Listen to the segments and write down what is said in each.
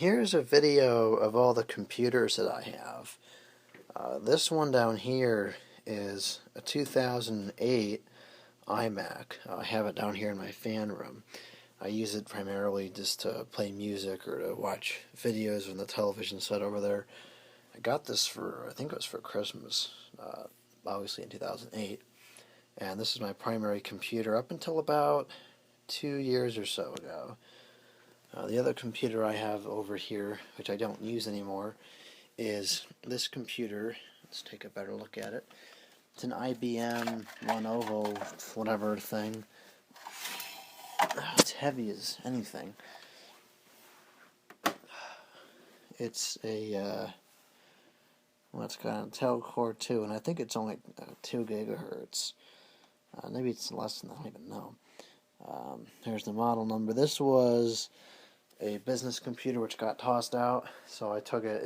Here's a video of all the computers that I have. This one down here is a 2008 iMac. I have it down here in my fan room. I use it primarily just to play music or to watch videos on the television set over there. I got this for, I think it was for Christmas, obviously in 2008. And this is my primary computer up until about 2 years or so ago. The other computer I have over here, which I don't use anymore, is this computer. Let's take a better look at it. It's an IBM Lenovo whatever thing. It's heavy as anything. It's a well, it's got an Intel Core 2, and I think it's only 2 gigahertz. Maybe it's less than that. I don't even know. Here's the model number. This was a business computer which got tossed out, so I took it.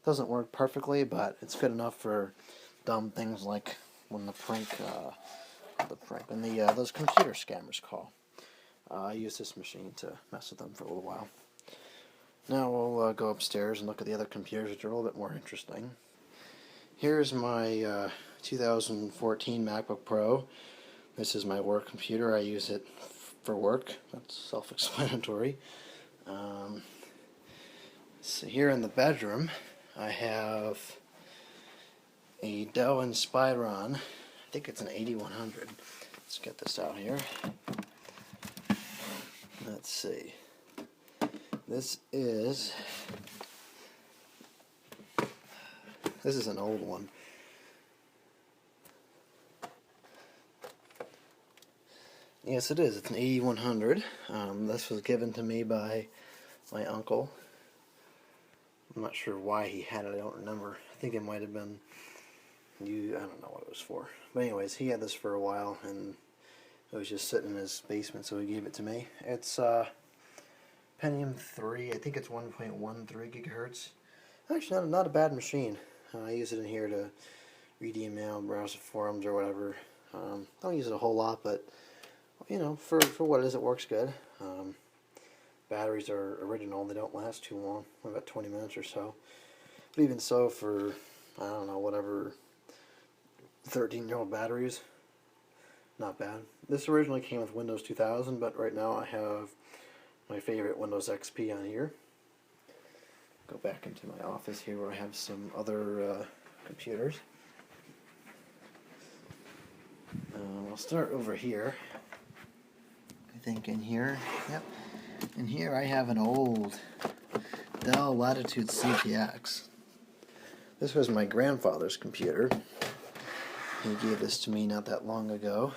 Doesn't work perfectly, but it's good enough for dumb things like when those computer scammers call. I use this machine to mess with them for a little while. Now we'll go upstairs and look at the other computers, which are a little bit more interesting. Here's my 2014 MacBook Pro. This is my work computer. I use it for work. That's self-explanatory. So here in the bedroom, I have a Dell Inspiron. I think it's an 8100. Let's get this out here. Let's see. This is an old one. Yes, it is. It's an 8100. This was given to me by my uncle. I'm not sure why he had it. I don't remember. I think it might have been I don't know what it was for. But anyways, he had this for a while, and it was just sitting in his basement, so he gave it to me. It's Pentium 3. I think it's 1.13 gigahertz. Actually, not a bad machine. I use it in here to read email, browse the forums, or whatever. Don't use it a whole lot, but you know, for what it is, it works good. Batteries are original. They don't last too long, about 20 minutes or so. But even so, for, I don't know, whatever, 13-year-old batteries, not bad. This originally came with Windows 2000, but right now I have my favorite Windows XP on here. Go back into my office here where I have some other computers. I'll start over here. I think in here, yep. In here I have an old Dell Latitude CPX. This was my grandfather's computer. He gave this to me not that long ago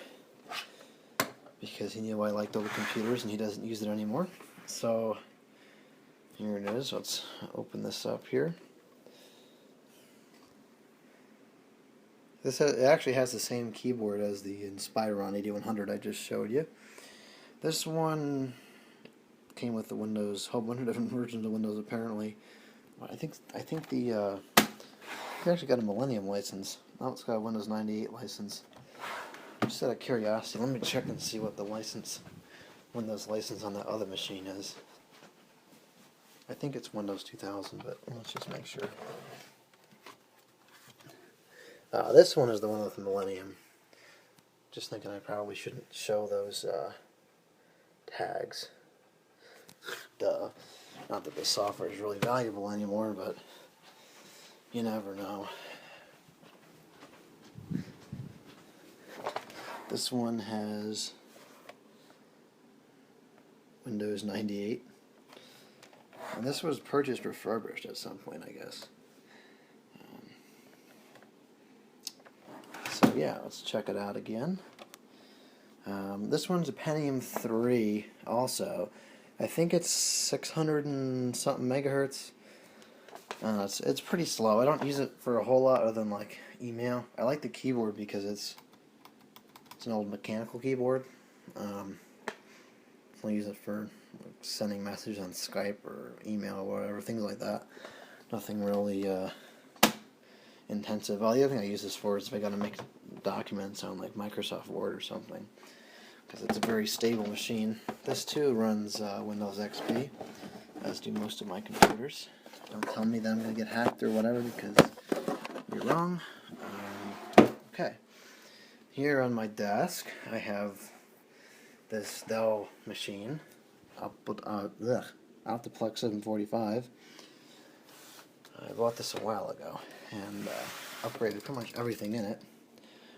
because he knew I liked old computers and he doesn't use it anymore. So here it is. Let's open this up here. It actually has the same keyboard as the Inspiron 8100 I just showed you. This one came with the Windows, whole bunch of different versions of Windows apparently. I think they actually got a Millennium license. Now it's got a Windows 98 license. Just out of curiosity, let me check and see what the Windows license on that other machine is. I think it's Windows 2000, but let's just make sure. This one is the one with the Millennium. Just thinking I probably shouldn't show those tags. Duh. Not that the software is really valuable anymore, but you never know. This one has Windows 98. And this was purchased refurbished at some point, I guess. So yeah, let's check it out again. This one's a Pentium 3 also. I think it's 600 and something megahertz. It's pretty slow. I don't use it for a whole lot other than like email. I like the keyboard because it's an old mechanical keyboard. I'll use it for like, sending messages on Skype or email or whatever, things like that. Nothing really intensive. Well, the other thing I use this for is if I got to make documents on like Microsoft Word or something, because it's a very stable machine. This too runs Windows XP. as do most of my computers. Don't tell me that I'm going to get hacked or whatever, because you're wrong. Okay. Here on my desk, I have this Dell machine, Optiplex 745. I bought this a while ago and upgraded pretty much everything in it.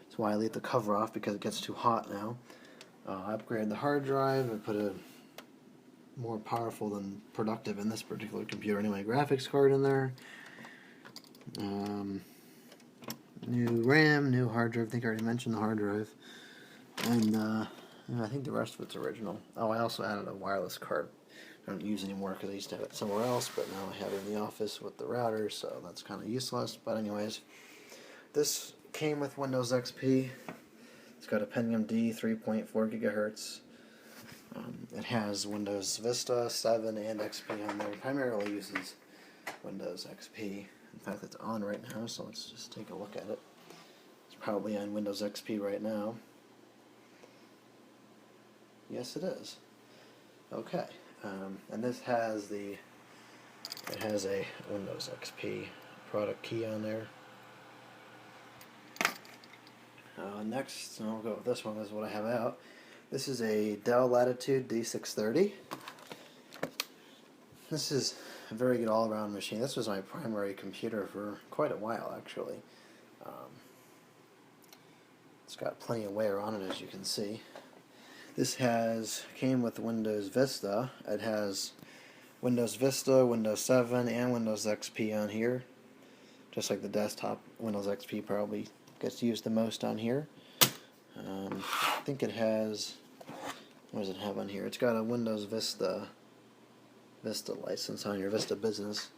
That's why I leave the cover off, because it gets too hot now. I upgraded the hard drive. I put a more powerful than productive in this particular computer anyway graphics card in there. New RAM, new hard drive. I think I already mentioned the hard drive. And I think the rest of it's original. Oh, I also added a wireless card. I don't use anymore because I used to have it somewhere else, but now I have it in the office with the router, so that's kind of useless. But anyways, this came with Windows XP. It's got a Pentium D 3.4 gigahertz. It has Windows Vista 7 and XP on there. It primarily uses Windows XP. In fact, it's on right now, so let's just take a look at it. It's probably on Windows XP right now. Yes, it is. Okay, and this has it has a Windows XP product key on there. Next, I'll go with this one. This is what I have out. This is a Dell Latitude D630. This is a very good all-around machine. This was my primary computer for quite a while, actually. It's got plenty of wear on it, as you can see. This came with Windows Vista. It has Windows Vista, Windows 7, and Windows XP on here. Just like the desktop, Windows XP probably gets used the most on here. I think it has, what does it have on here? It's got a Windows Vista license on your Vista Business.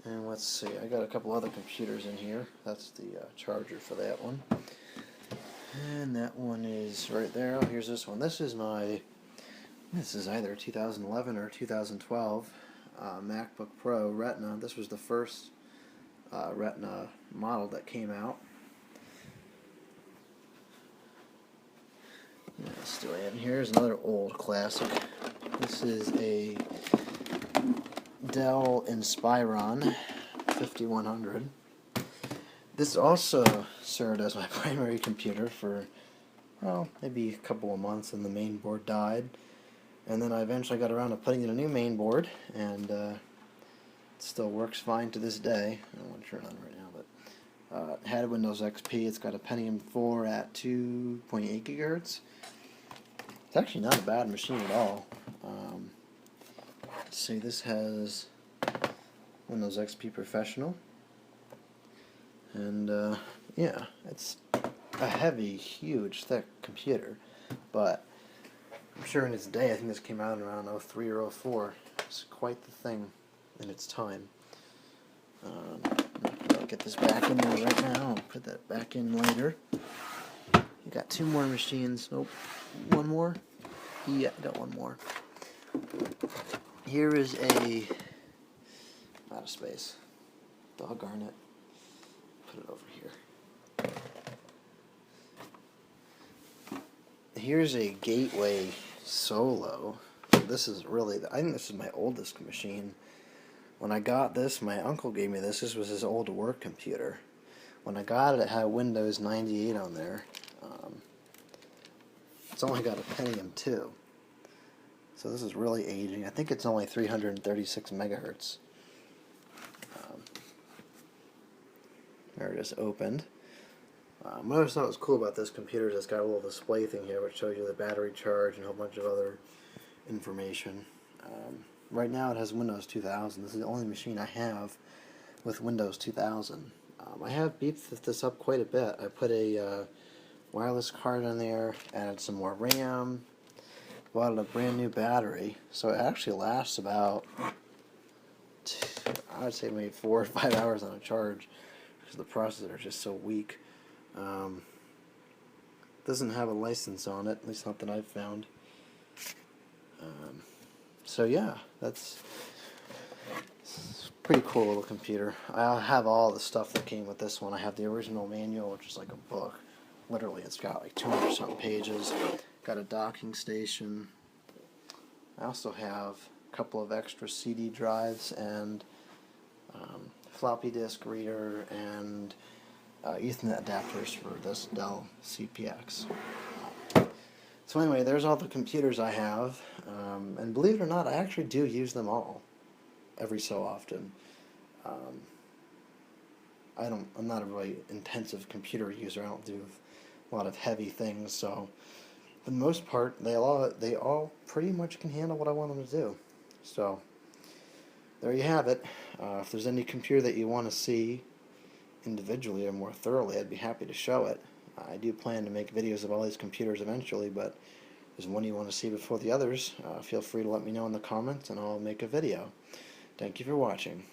And let's see, I got a couple other computers in here. That's the charger for that one. And that one is right there. Oh, here's this one. This is either 2011 or 2012 MacBook Pro Retina. This was the first Retina model that came out. Still in here. Here's another old classic. This is a Dell Inspiron 5100. This also served as my primary computer for, well, maybe a couple of months, and the main board died. And then I eventually got around to putting in a new main board, and it still works fine to this day. I don't want to turn it on right now, but it had Windows XP. It's got a Pentium 4 at 2.8 gigahertz. It's actually not a bad machine at all. Let's see, this has Windows XP Professional. And yeah, it's a heavy, huge, thick computer. But I'm sure in its day, I think this came out in around 03 or 04. It's quite the thing in its time. I'll get this back in there right now. I'll put that back in later. You got two more machines. Nope. One more? Yeah, I got one more. Here is out of space. Doggone it. Put it over here. Here's a Gateway Solo. This is really, I think this is my oldest machine. When I got this, my uncle gave me this. This was his old work computer. When I got it, it had Windows 98 on there. It's only got a Pentium 2. So this is really aging. I think it's only 336 megahertz. There it is, opened. What I thought was cool about this computer is it's got a little display thing here which shows you the battery charge and a whole bunch of other information. Right now it has Windows 2000. This is the only machine I have with Windows 2000. I have beefed this up quite a bit. I put a wireless card in there, added some more RAM, bought a brand new battery, so it actually lasts about, I would say maybe 4 or 5 hours on a charge, because the processor is just so weak. Doesn't have a license on it, at least not that I've found. So yeah, it's a pretty cool little computer. I have all the stuff that came with this one. I have the original manual, which is like a book. Literally, it's got like 200 something pages. Got a docking station. I also have a couple of extra CD drives and floppy disk reader and Ethernet adapters for this Dell CPX. So anyway, there's all the computers I have, and believe it or not, I actually do use them all every so often. I'm not a really intensive computer user. I don't do a lot of heavy things, so for the most part, they all pretty much can handle what I want them to do. So there you have it. If there's any computer that you want to see individually or more thoroughly, I'd be happy to show it. I do plan to make videos of all these computers eventually, but if there's one you want to see before the others, feel free to let me know in the comments and I'll make a video. Thank you for watching.